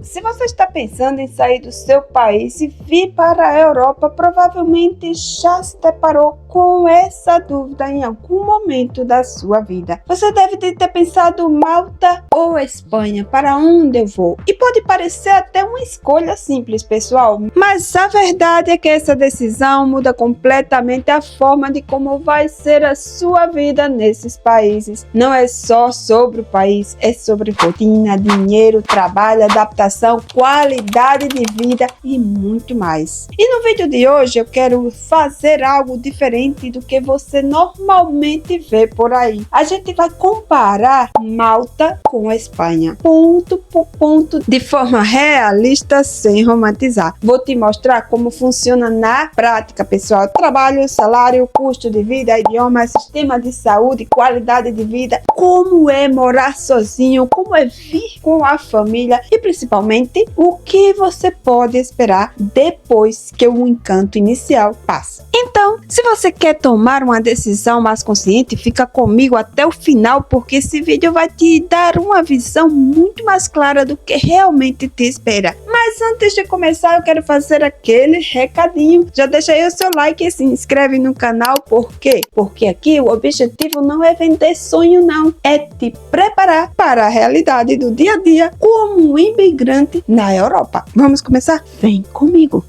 Se você está pensando em sair do seu país e vir para a Europa, provavelmente já se deparou com essa dúvida em algum momento da sua vida. Você deve ter pensado Malta ou Espanha, para onde eu vou? E pode parecer até uma escolha simples, pessoal, mas a verdade é que essa decisão muda completamente a forma de como vai ser a sua vida nesses países. Não é só sobre o país, é sobre rotina, dinheiro, trabalho, adaptação, qualidade de vida e muito mais. E no vídeo de hoje eu quero fazer algo diferente do que você normalmente vê por aí. A gente vai comparar Malta com a Espanha, ponto por ponto, de forma realista, sem romantizar. Vou te mostrar como funciona na prática, pessoal. Trabalho, salário, custo de vida, idioma, sistema de saúde, qualidade de vida, como é morar sozinho, como é vir com a família e principalmente o que você pode esperar depois que o encanto inicial passa. Então, se você quer tomar uma decisão mais consciente, fica comigo até o final, porque esse vídeo vai te dar uma visão muito mais clara do que realmente te espera. Mas antes de começar, eu quero fazer aquele recadinho. Já deixa aí o seu like e se inscreve no canal. Por quê? Porque aqui o objetivo não é vender sonho, não. É te preparar para a realidade do dia a dia como um imigrante na Europa. Vamos começar? Vem comigo!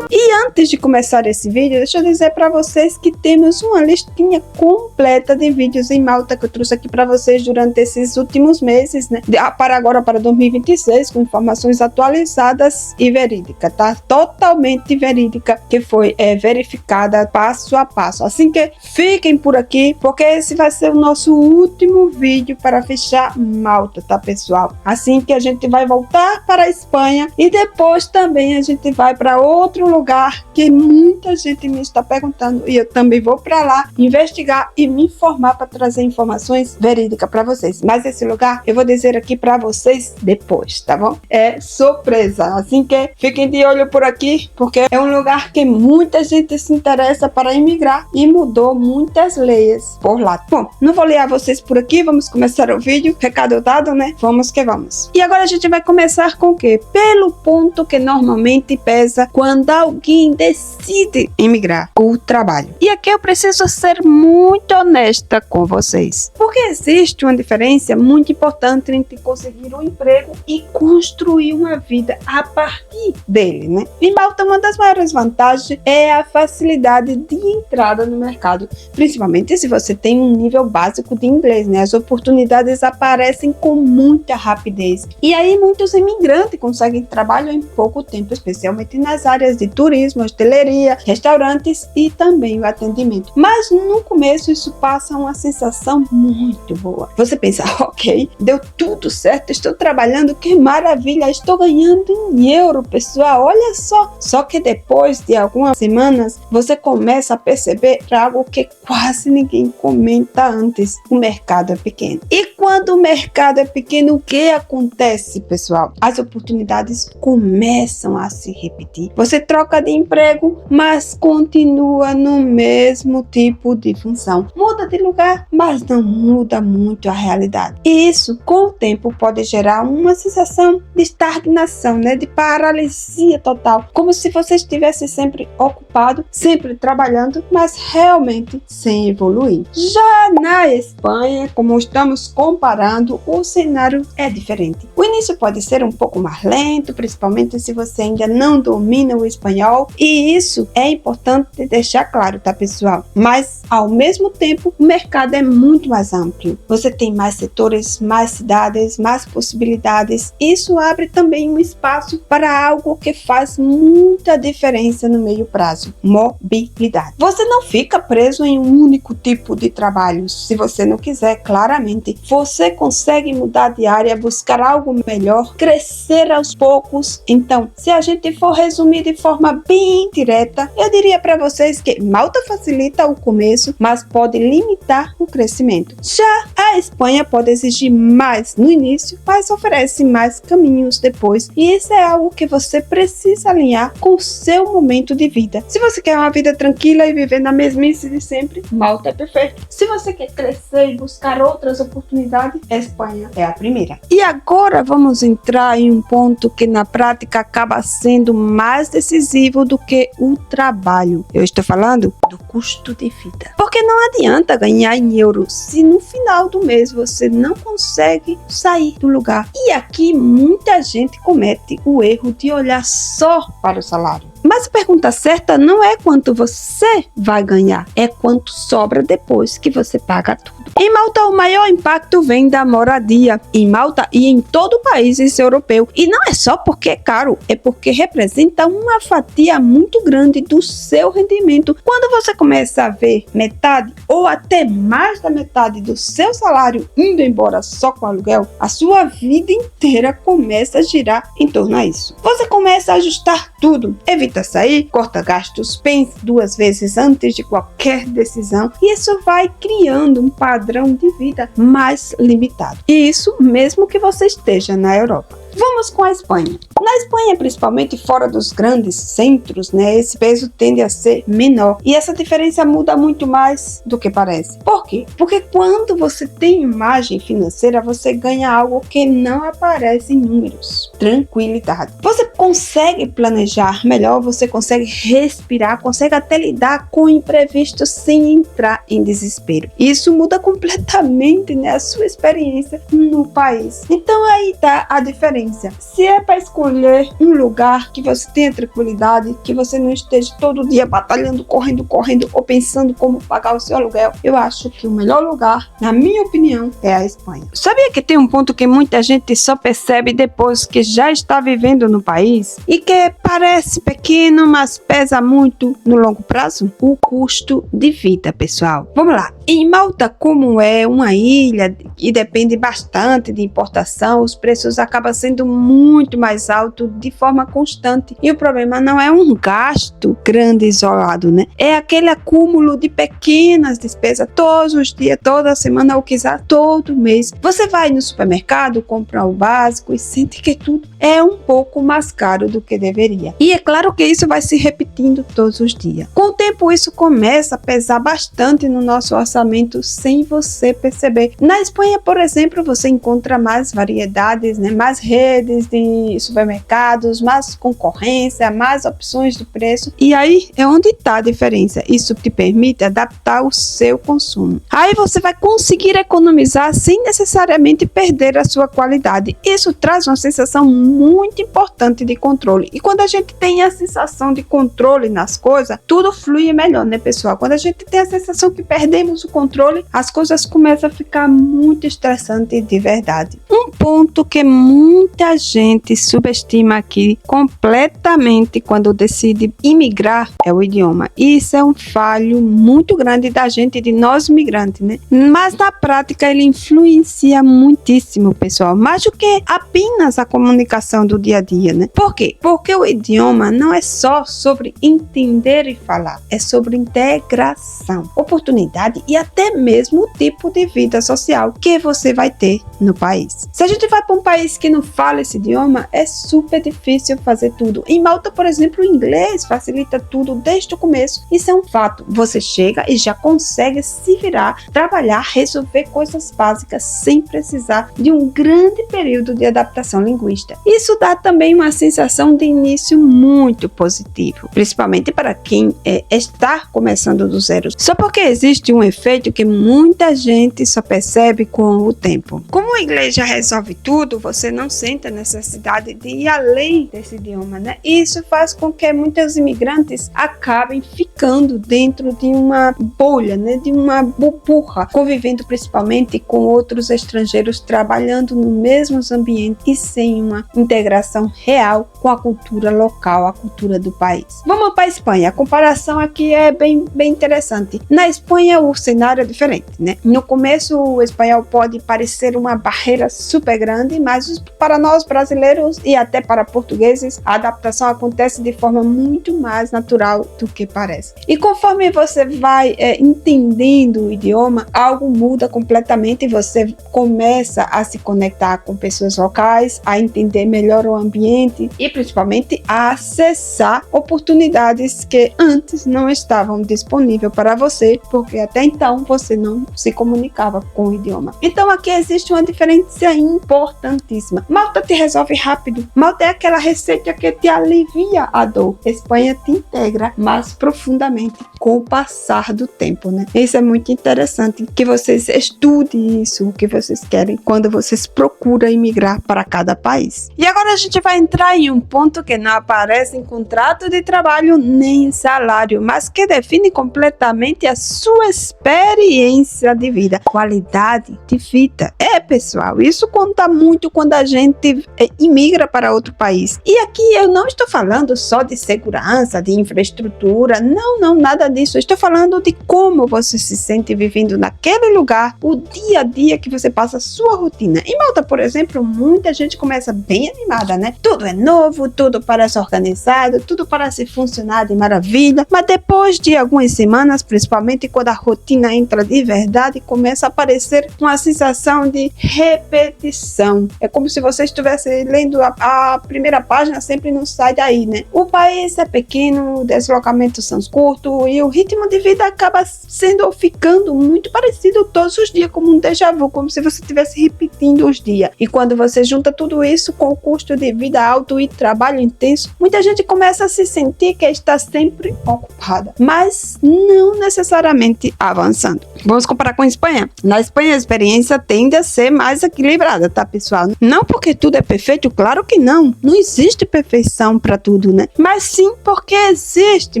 E antes de começar esse vídeo, deixa eu dizer para vocês que temos uma listinha completa de vídeos em Malta que eu trouxe aqui para vocês durante esses últimos meses, né? Para 2026, com informações atualizadas e verídicas, tá? Totalmente verídica, que foi verificada passo a passo. Assim que fiquem por aqui, porque esse vai ser o nosso último vídeo para fechar Malta, tá, pessoal? Assim que a gente vai voltar para a Espanha e depois também a gente vai para outro lugar que muita gente me está perguntando e eu também vou para lá investigar e me informar para trazer informações verídicas para vocês. Mas esse lugar eu vou dizer aqui para vocês depois, tá bom? É surpresa, assim que fiquem de olho por aqui, porque é um lugar que muita gente se interessa para imigrar e mudou muitas leis por lá. Bom, não vou ler a vocês por aqui, vamos começar o vídeo. Recado dado, né? Vamos que vamos. E agora a gente vai começar com o quê? Pelo ponto que normalmente pesa quando alguém decide emigrar: o trabalho. E aqui eu preciso ser muito honesta com vocês, porque existe uma diferença muito importante entre conseguir um emprego e construir uma vida a partir dele, né? Em Malta, uma das maiores vantagens é a facilidade de entrada no mercado, principalmente se você tem um nível básico de inglês, né? As oportunidades aparecem com muita rapidez. E aí muitos imigrantes conseguem trabalho em pouco tempo, especialmente nas áreas de turismo, hosteleria, restaurantes e também o atendimento. Mas no começo isso passa uma sensação muito boa. Você pensa, ok, deu tudo certo, estou trabalhando, que maravilha, estou ganhando em euro, pessoal, olha só. Só que depois de algumas semanas, você começa a perceber algo que quase ninguém comenta antes: o mercado é pequeno. E quando o mercado é pequeno, o que acontece, pessoal? As oportunidades começam a se repetir. Você troca de emprego, mas continua no mesmo tipo de função. Muda de lugar, mas não muda muito a realidade. E isso, com o tempo, pode gerar uma sensação de estagnação, né? De paralisia total. Como se você estivesse sempre ocupado, sempre trabalhando, mas realmente sem evoluir. Já na Espanha, como estamos comparando, o cenário é diferente. O início pode ser um pouco mais lento, principalmente se você ainda não domina o espanhol, e isso é importante deixar claro, tá, pessoal? Mas ao mesmo tempo, o mercado é muito mais amplo. Você tem mais setores, mais cidades, mais possibilidades. Isso abre também um espaço para algo que faz muita diferença no meio prazo: mobilidade. Você não fica preso em um único tipo de trabalho. Se você não quiser, claramente, você consegue mudar de área, buscar algo melhor, crescer aos poucos. Então, se a gente for resumir de forma bem direta, eu diria para vocês que Malta facilita o começo, mas pode limitar o crescimento. Já a A Espanha pode exigir mais no início, mas oferece mais caminhos depois, e isso é algo que você precisa alinhar com o seu momento de vida. Se você quer uma vida tranquila e viver na mesmice de sempre, Malta é perfeito. Se você quer crescer e buscar outras oportunidades, a Espanha é a primeira. E agora vamos entrar em um ponto que na prática acaba sendo mais decisivo do que o trabalho. Eu estou falando do custo de vida. Porque não adianta ganhar em euros se no final do mês você não consegue sair do lugar. E aqui muita gente comete o erro de olhar só para o salário. Mas a pergunta certa não é quanto você vai ganhar, é quanto sobra depois que você paga tudo. Em Malta, o maior impacto vem da moradia. Em Malta e em todo o país europeu. E não é só porque é caro, é porque representa uma fatia muito grande do seu rendimento. Quando você começa a ver metade ou até mais da metade do seu salário indo embora só com aluguel, a sua vida inteira começa a girar em torno a isso. Você começa a ajustar tudo, evita sair, corta gastos, pense 2 vezes antes de qualquer decisão, e isso vai criando um padrão de vida mais limitado. E isso mesmo que você esteja na Europa. Vamos com a Espanha. Na Espanha, principalmente fora dos grandes centros, esse peso tende a ser menor. E essa diferença muda muito mais do que parece. Por quê? Porque quando você tem imagem financeira, você ganha algo que não aparece em números. Tranquilidade. Você consegue planejar melhor, você consegue respirar, consegue até lidar com imprevistos sem entrar em desespero. Isso muda completamente, a sua experiência no país. Então aí tá a diferença. Se é para escolher um lugar que você tenha tranquilidade, que você não esteja todo dia batalhando, correndo ou pensando como pagar o seu aluguel, eu acho que o melhor lugar, na minha opinião, é a Espanha. Sabia que tem um ponto que muita gente só percebe depois que já está vivendo no país e que parece pequeno, mas pesa muito no longo prazo? O custo de vida, pessoal. Vamos lá. Em Malta, como é uma ilha e depende bastante de importação, os preços acabam sendo muito mais altos de forma constante. E o problema não é um gasto grande isolado, É aquele acúmulo de pequenas despesas todos os dias, toda semana, ou quiser todo mês. Você vai no supermercado, compra o básico e sente que tudo é um pouco mais caro do que deveria. E é claro que isso vai se repetindo todos os dias. Com o tempo, isso começa a pesar bastante no nosso orçamento sem você perceber. Na Espanha, por exemplo, você encontra mais variedades, mais redes de supermercados, mais concorrência, mais opções de preço. E aí é onde está a diferença. Isso te permite adaptar o seu consumo. Aí você vai conseguir economizar sem necessariamente perder a sua qualidade. Isso traz uma sensação muito importante de controle. E quando a gente tem a sensação de controle nas coisas, tudo flui melhor, pessoal? Quando a gente tem a sensação que perdemos o controle, as coisas começam a ficar muito estressantes de verdade. Um ponto que muita gente subestima aqui completamente quando decide imigrar é o idioma. Isso é um falho muito grande da gente, de nós migrantes, Mas na prática ele influencia muitíssimo, pessoal, mais do que apenas a comunicação do dia a dia, Por quê? Porque o idioma não é só sobre entender e falar, é sobre integração, oportunidade e até mesmo o tipo de vida social que você vai ter no país. Se a gente vai para um país que não fala esse idioma, é super difícil fazer tudo. Em Malta, por exemplo, o inglês facilita tudo desde o começo. Isso é um fato. Você chega e já consegue se virar, trabalhar, resolver coisas básicas sem precisar de um grande período de adaptação linguística. Isso dá também uma sensação de início muito positivo, principalmente para quem está começando do zero. Só porque existe um efeito que muita gente só percebe com o tempo. Como o inglês já resolve tudo, você não sente a necessidade de ir além desse idioma, Isso faz com que muitos imigrantes acabem ficando dentro de uma bolha, de uma burbuja, convivendo principalmente com outros estrangeiros, trabalhando no mesmo ambiente e sem uma integração real com a cultura local, a cultura do país. Vamos para a Espanha. A comparação aqui é bem interessante. Na Espanha o cenário é diferente, né? No começo o espanhol pode parecer uma barreira super grande, mas para nós brasileiros e até para portugueses, a adaptação acontece de forma muito mais natural do que parece. E conforme você vai entendendo o idioma, algo muda completamente e você começa a se conectar com pessoas locais, a entender melhor o ambiente e principalmente a acessar oportunidades que antes não estavam disponíveis para você, porque até então você não se comunicava com o idioma. Então aqui existe uma diferença importantíssima. Malta te resolve rápido. Malta é aquela receita que te alivia a dor. Espanha te integra mais profundamente com o passar do tempo, né? Isso é muito interessante, que vocês estudem isso, o que vocês querem, quando vocês procuram imigrar para cada país. E agora a gente vai entrar em um ponto que não aparece em contrato de trabalho nem em salário, mas que define completamente a sua experiência de vida, qualidade de vida. Pessoal, isso conta muito quando a gente imigra para outro país. E aqui eu não estou falando só de segurança, de infraestrutura, não, nada disso. Eu estou falando de como você se sente vivendo naquele lugar, o dia a dia que você passa a sua rotina. Em Malta, por exemplo, muita gente começa bem animada, né? Tudo é novo, tudo parece organizado, tudo parece funcionar de maravilha, mas depois de algumas semanas, principalmente quando a rotina entra de verdade, começa a aparecer uma sensação de repetição. É como se você estivesse lendo a primeira página, sempre não sai daí, né? O país é pequeno, deslocamentos são curtos e o ritmo de vida acaba sendo ou ficando muito parecido todos os dias, como um déjà vu, como se você estivesse repetindo os dias. E quando você junta tudo isso com o custo de vida alto e trabalho intenso, muita gente começa a se sentir que está sempre ocupada, mas não necessariamente avançando. Vamos comparar com a Espanha. Na Espanha a experiência tende a ser mais equilibrada, tá, pessoal? Não porque tudo é perfeito, claro que não. Não existe perfeição para tudo, né? Mas sim porque existe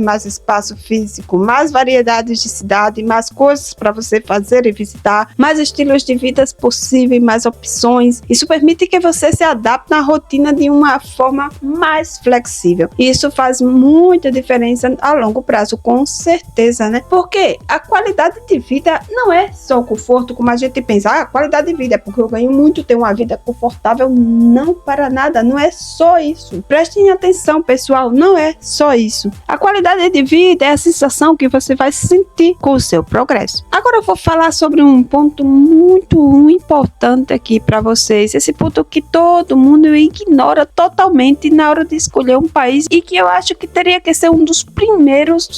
mais espaço físico, mais variedades de cidade, mais coisas para você fazer e visitar, mais estilos de vida possíveis, mais opções. Isso permite que você se adapte na rotina de uma forma mais flexível. E isso faz muita diferença a longo prazo, com certeza, né? Porque a qualidade de vida não é só o conforto, como a gente pensa, a qualidade de vida é porque eu ganho muito, tenho uma vida confortável. Não, para nada, não é só isso. Prestem atenção, pessoal, não é só isso. A qualidade de vida é a sensação que você vai sentir com o seu progresso. Agora eu vou falar sobre um ponto muito importante aqui para vocês, esse ponto que todo mundo ignora totalmente na hora de escolher um país e que eu acho que teria que ser um dos primeiros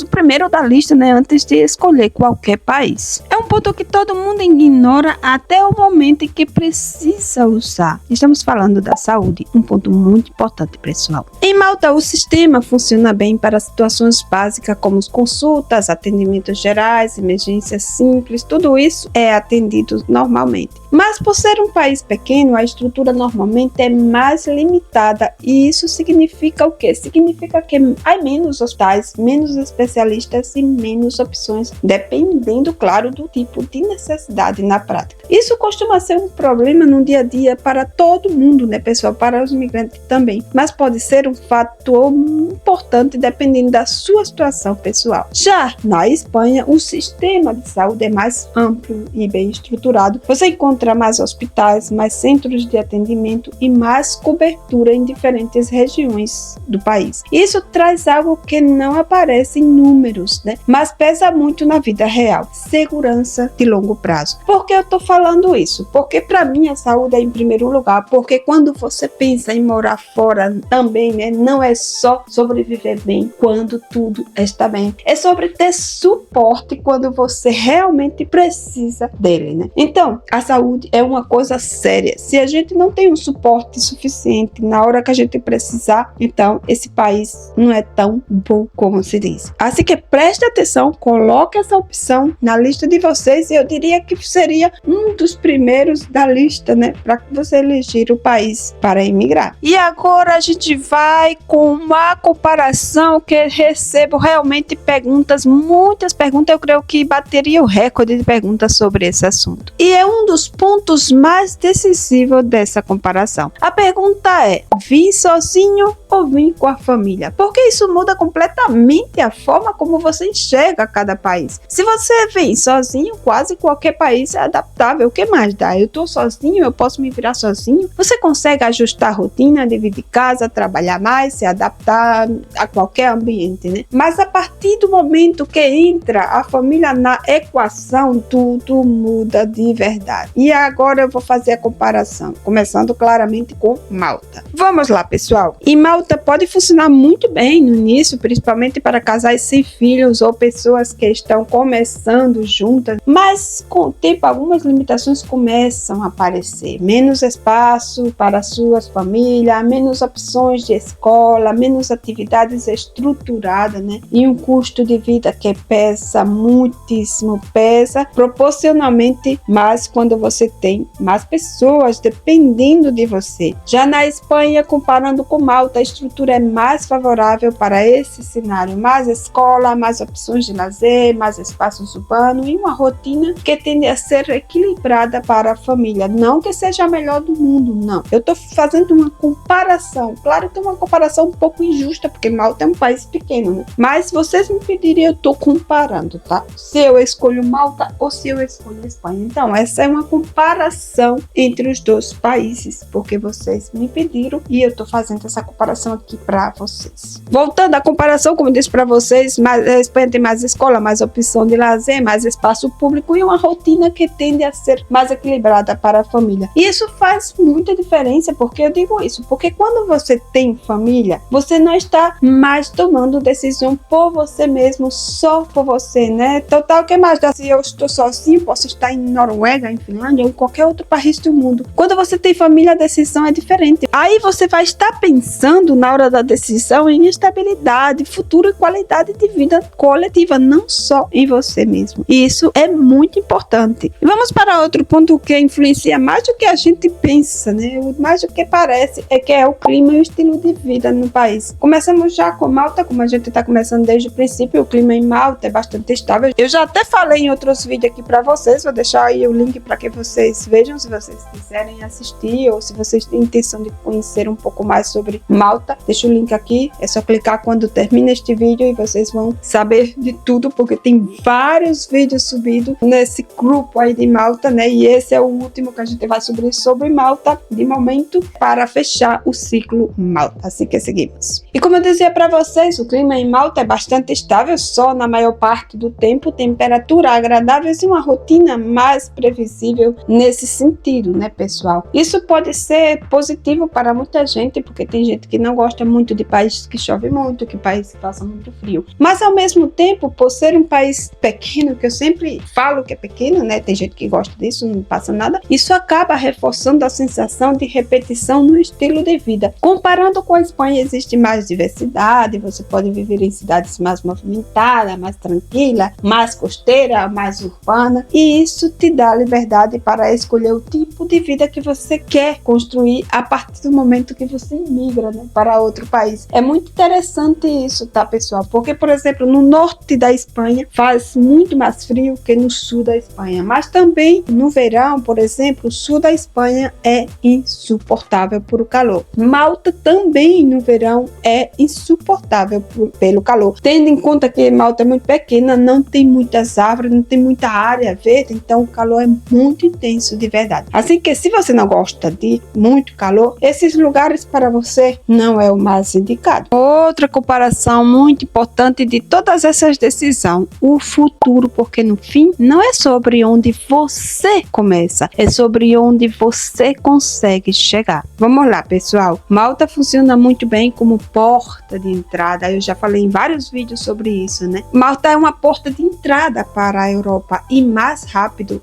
da lista, né, antes de escolher qualquer país. É um ponto que todo mundo ignora até o momento em que precisa usar. Estamos falando da saúde, um ponto muito importante, pessoal. Em Malta, o sistema funciona bem para situações básicas como consultas, atendimentos gerais, emergências simples, tudo isso é atendido normalmente. Mas por ser um país pequeno, a estrutura normalmente é mais limitada e isso significa o quê? Significa que há menos hospitais, menos especialistas e menos opções, dependendo, claro, do tipo de necessidade na prática. Isso costuma ser um problema no dia a dia para todo mundo, né, pessoal? Para os imigrantes também, mas pode ser um fator importante dependendo da sua situação pessoal. Já na Espanha, o sistema de saúde é mais amplo e bem estruturado. Você encontra mais hospitais, mais centros de atendimento e mais cobertura em diferentes regiões do país. Isso traz algo que não aparece em números, né? Mas pesa muito na vida real: segurança de longo prazo. Por que eu tô falando isso? Porque para mim a saúde é em primeiro lugar, porque quando você pensa em morar fora também, né, não é só sobreviver bem quando tudo está bem, é sobre ter suporte quando você realmente precisa dele, né? Então, a saúde é uma coisa séria. Se a gente não tem um suporte suficiente na hora que a gente precisar, então esse país não é tão bom como se diz. Assim que preste atenção, coloque essa opção na lista de vocês e eu diria que seria um dos primeiros da lista, né, para você eleger o país para emigrar. E agora a gente vai com uma comparação que recebo realmente perguntas, muitas perguntas, eu creio que bateria o recorde de perguntas sobre esse assunto. E é um dos pontos mais decisivos dessa comparação. A pergunta é: vim sozinho ou vir com a família? Porque isso muda completamente a forma como você enxerga cada país. Se você vem sozinho, quase qualquer país é adaptável. O que mais dá? Eu tô sozinho, eu posso me virar sozinho. Você consegue ajustar a rotina, dividir casa, trabalhar mais, se adaptar a qualquer ambiente, né? Mas a partir do momento que entra a família na equação, tudo muda de verdade. E agora eu vou fazer a comparação, começando claramente com Malta. Vamos lá, pessoal. E Malta pode funcionar muito bem no início, principalmente para casais sem filhos ou pessoas que estão começando juntas, mas com o tempo algumas limitações começam a aparecer. Menos espaço para suas famílias, menos opções de escola, menos atividades estruturadas, né? E um custo de vida que pesa muitíssimo, pesa proporcionalmente mais quando você tem mais pessoas dependendo de você. Já na Espanha, comparando com Malta, a estrutura é mais favorável para esse cenário. Mais escola, mais opções de lazer, mais espaços urbanos e uma rotina que tende a ser equilibrada para a família. Não que seja a melhor do mundo, não. Eu estou fazendo uma comparação. Claro que é uma comparação um pouco injusta, porque Malta é um país pequeno, né? Mas vocês me pediriam, eu estou comparando, tá? Se eu escolho Malta ou se eu escolho Espanha. Então, essa é uma comparação entre os dois países, porque vocês me pediram e eu estou fazendo essa comparação aqui para vocês. Voltando à comparação, como eu disse para vocês, a Espanha tem mais escola, mais opção de lazer, mais espaço público e uma rotina que tende a ser mais equilibrada para a família. E isso faz muita diferença, porque eu digo isso, porque quando você tem família, você não está mais tomando decisão por você mesmo, só por você, né? Total, que mais dá? Se eu estou sozinho, posso estar em Noruega, em Finlândia ou em qualquer outro país do mundo. Quando você tem família, a decisão é diferente. Aí você vai estar pensando na hora da decisão em estabilidade, futuro e qualidade de vida coletiva, não só em você mesmo. E isso é muito importante. E vamos para outro ponto que influencia mais do que a gente pensa, né? Mais do que parece, que é o clima e o estilo de vida no país. Começamos já com Malta, como a gente está começando desde o princípio, o clima em Malta é bastante estável. Eu já até falei em outros vídeos aqui para vocês, vou deixar aí o link para que vocês vejam, se vocês quiserem assistir ou se vocês têm intenção de conhecer um pouco mais sobre Malta. Deixa o link aqui, é só clicar quando termina este vídeo e vocês vão saber de tudo, porque tem vários vídeos subidos nesse grupo aí de Malta, né? E esse é o último que a gente vai subir sobre Malta, de momento, para fechar o ciclo Malta. Assim que seguimos. E como eu dizia para vocês, o clima em Malta é bastante estável, só na maior parte do tempo, temperatura agradável e uma rotina mais previsível nesse sentido, né, pessoal? Isso pode ser positivo para muita gente, porque tem gente que não gosta muito de países que chove muito, que países que passa muito frio. Mas ao mesmo tempo, por ser um país pequeno, que eu sempre falo que é pequeno, né? Tem gente que gosta disso, não passa nada. Isso acaba reforçando a sensação de repetição no estilo de vida. Comparando com a Espanha, existe mais diversidade, você pode viver em cidades mais movimentadas, mais tranquila, mais costeira, mais urbana, e isso te dá liberdade para escolher o tipo de vida que você quer construir a partir do momento que você imigra, né, para outro país. É muito interessante isso, tá, pessoal? Porque, por exemplo, no norte da Espanha faz muito mais frio que no sul da Espanha, mas também no verão, por exemplo, o sul da Espanha é insuportável por o calor. Malta também no verão é insuportável pelo calor. Tendo em conta que Malta é muito pequena, não tem muitas árvores, não tem muita área verde, então o calor é muito intenso de verdade. Assim que se você não gosta de muito calor, esses lugares para você não é o mais indicado. Outra comparação muito importante de todas essas decisões, o futuro, porque no fim não é sobre onde você começa, é sobre onde você consegue chegar. Vamos lá, pessoal. Malta funciona muito bem como porta de entrada. Eu já falei em vários vídeos sobre isso, né? Malta é uma porta de entrada para a Europa e mais rápido,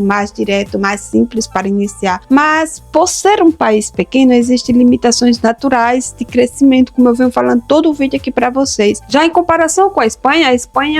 mais direto, mais simples para iniciar. Mas por ser um país pequeno, existem limitações naturais de crescimento, como eu venho falando todo o vídeo aqui para vocês. Já em comparação com a Espanha,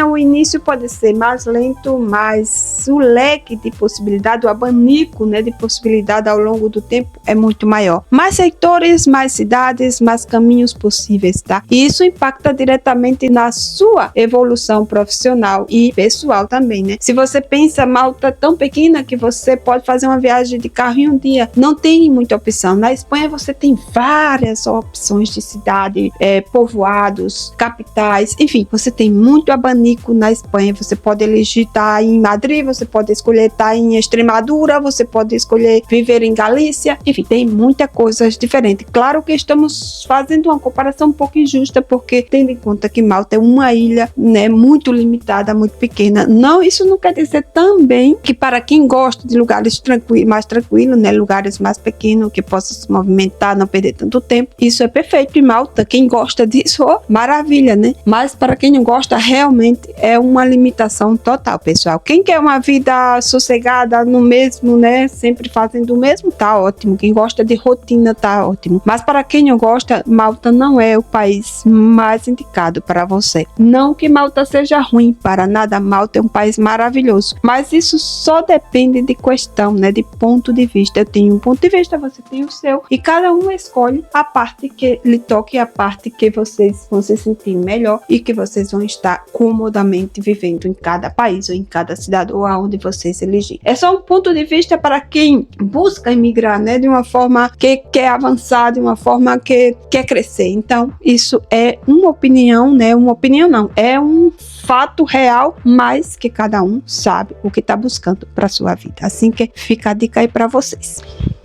o início pode ser mais lento, mas o leque de possibilidade, o abanico, né, de possibilidade ao longo do tempo é muito maior. Mais setores, mais cidades, mais caminhos possíveis, tá? E isso impacta diretamente na sua evolução profissional e pessoal também, né? Se você pensa, Malta é tão pequena que você pode fazer uma viagem de carro em um dia, não tem muita opção. Na Espanha você você tem várias opções de cidade, povoados, capitais, enfim, você tem muito abanico na Espanha. Você pode elegir estar em Madrid, você pode escolher estar em Extremadura, você pode escolher viver em Galícia, enfim, tem muita coisa diferente. Claro que estamos fazendo uma comparação um pouco injusta, porque tendo em conta que Malta é uma ilha, né, muito limitada, muito pequena. Não, isso não quer dizer também que para quem gosta de lugares mais tranquilos, né, lugares mais pequenos, que possa se movimentar, não perder tanto tempo, isso é perfeito em Malta. Quem gosta disso, maravilha, né? Mas para quem não gosta, realmente é uma limitação total, pessoal. Quem quer uma vida sossegada no mesmo, né, sempre fazendo o mesmo, tá ótimo. Quem gosta de rotina, tá ótimo. Mas para quem não gosta, Malta não é o país mais indicado para você. Não que Malta seja ruim, para nada. Malta é um país maravilhoso, mas isso só depende de questão, né, de ponto de vista. Eu tenho um ponto de vista, você tem o seu, e cada um escolhe a parte que lhe toque, a parte que vocês vão se sentir melhor e que vocês vão estar comodamente vivendo em cada país ou em cada cidade ou aonde vocês elegirem. É só um ponto de vista para quem busca emigrar, né, de uma forma que quer avançar, de uma forma que quer crescer. Então, isso é uma opinião, né, uma opinião não, é um fato real, mas que cada um sabe o que está buscando para sua vida. Assim que fica a dica aí para vocês.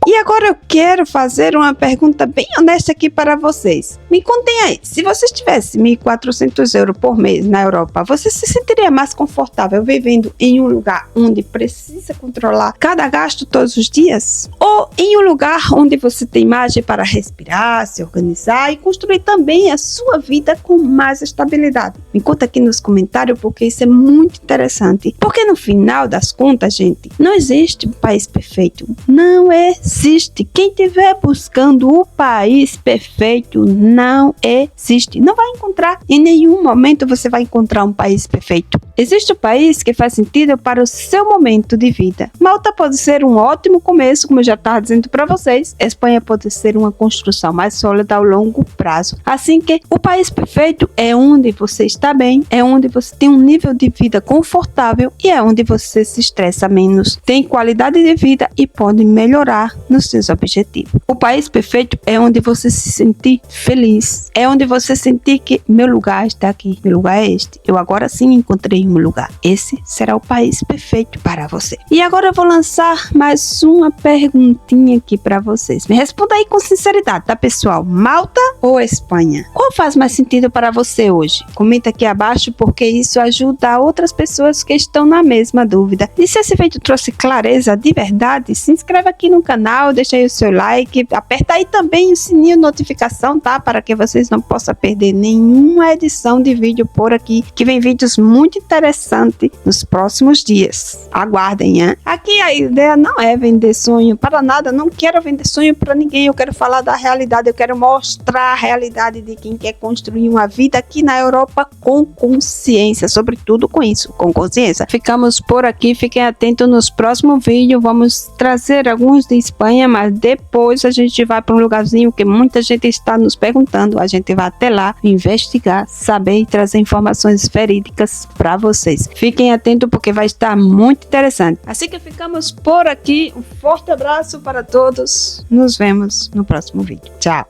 E agora eu quero fazer uma pergunta bem honesta aqui para vocês. Me contem aí, se vocês tivessem 1.400 euros por mês na Europa, você se sentiria mais confortável vivendo em um lugar onde precisa controlar cada gasto todos os dias? Ou em um lugar onde você tem margem para respirar, se organizar e construir também a sua vida com mais estabilidade? Me conta aqui nos comentários, porque isso é muito interessante. Porque no final das contas, gente, não existe um país perfeito. Não existe. Quem estiver buscando o país perfeito não existe. Não vai encontrar. Em nenhum momento você vai encontrar um país perfeito. Existe um país que faz sentido para o seu momento de vida. Malta pode ser um ótimo começo, como eu já estava dizendo para vocês. Espanha pode ser uma construção mais sólida ao longo prazo. Assim que o país perfeito é onde você está bem, é onde você tem um nível de vida confortável e é onde você se estressa menos, tem qualidade de vida e pode melhorar nos seus objetivos. O país perfeito é onde você se sentir feliz, é onde você sentir que meu lugar está aqui, meu lugar é este, eu agora sim encontrei um lugar. Esse será o país perfeito para você. E agora eu vou lançar mais uma perguntinha aqui para vocês. Me responda aí com sinceridade, tá, pessoal? Malta ou Espanha? Qual faz mais sentido para você hoje? Comenta aqui abaixo, porque isso ajuda outras pessoas que estão na mesma dúvida. E se esse vídeo trouxe clareza de verdade, se inscreve aqui no canal, deixa aí o seu like, aperta aí também o sininho de notificação, tá? Para que vocês não possam perder nenhuma edição de vídeo por aqui, que vem vídeos muito interessantes nos próximos dias. Aguardem, hein? Aqui a ideia não é vender sonho para nada, não quero vender sonho para ninguém, eu quero falar da realidade, eu quero mostrar a realidade de quem quer construir uma vida aqui na Europa com consciência, sobretudo com isso, com consciência. Ficamos por aqui, fiquem atentos nos próximos vídeos, vamos trazer alguns de Espanha, mas depois a gente vai para um lugarzinho que muita gente está nos perguntando, a gente vai até lá investigar, saber e trazer informações verídicas para vocês. Fiquem atentos porque vai estar muito interessante. Assim que ficamos por aqui, um forte abraço para todos, nos vemos no próximo vídeo. Tchau!